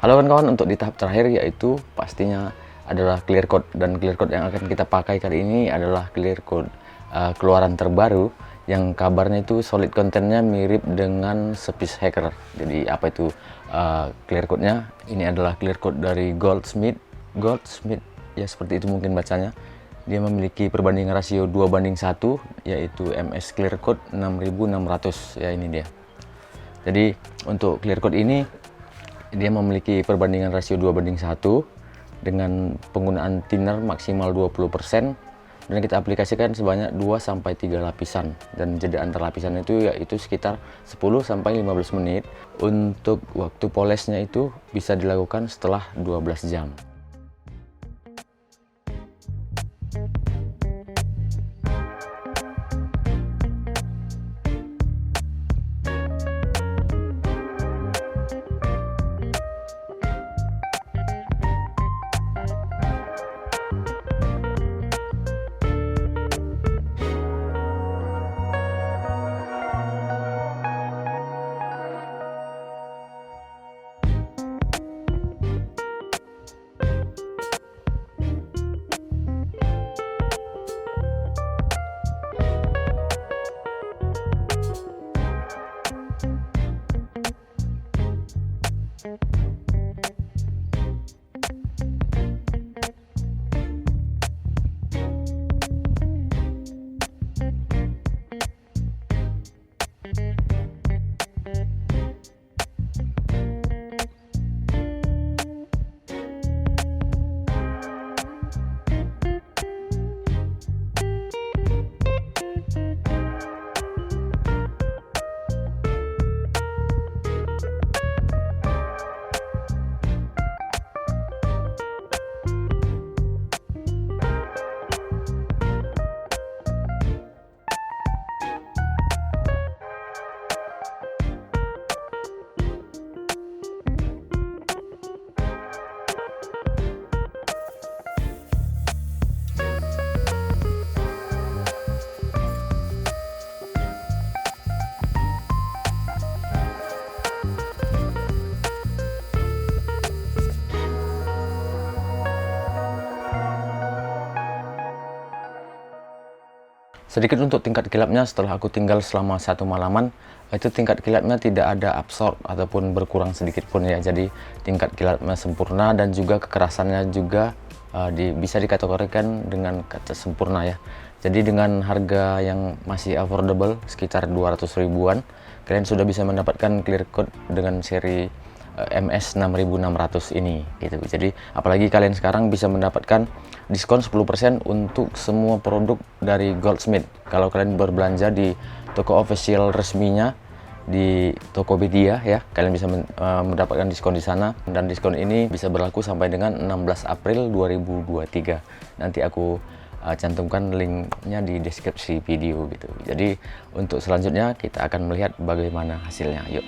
Halo kawan-kawan, untuk di tahap terakhir yaitu pastinya adalah clear code, dan clear code yang akan kita pakai kali ini adalah clear code keluaran terbaru yang kabarnya itu solid kontennya mirip dengan Space Hacker. Jadi apa itu clear code-nya? Ini adalah clear code dari Goldsmith ya, seperti itu mungkin bacanya. Dia memiliki perbandingan rasio 2:1, yaitu MS Clear Code 6600 ya, ini dia. Jadi untuk clear code ini dia memiliki perbandingan rasio 2:1 dengan penggunaan thinner maksimal 20%, dan kita aplikasikan sebanyak 2-3 lapisan, dan jeda antar lapisan itu yaitu sekitar 10-15 menit. Untuk waktu polesnya itu bisa dilakukan setelah 12 jam. Sedikit untuk tingkat kilapnya, setelah aku tinggal selama 1 malaman, itu tingkat kilapnya tidak ada absorb ataupun berkurang sedikit pun ya. Jadi tingkat kilapnya sempurna, dan juga kekerasannya juga bisa dikategorikan dengan kata sempurna ya. Jadi dengan harga yang masih affordable sekitar 200 ribuan, kalian sudah bisa mendapatkan clear code dengan seri MS 6600 ini gitu. Jadi apalagi kalian sekarang bisa mendapatkan diskon 10% untuk semua produk dari Goldsmith. Kalau kalian berbelanja di toko official resminya di Tokopedia ya, kalian bisa mendapatkan diskon di sana, dan diskon ini bisa berlaku sampai dengan 16 April 2023. Nanti aku cantumkan linknya di deskripsi video gitu. Jadi untuk selanjutnya kita akan melihat bagaimana hasilnya. Yuk.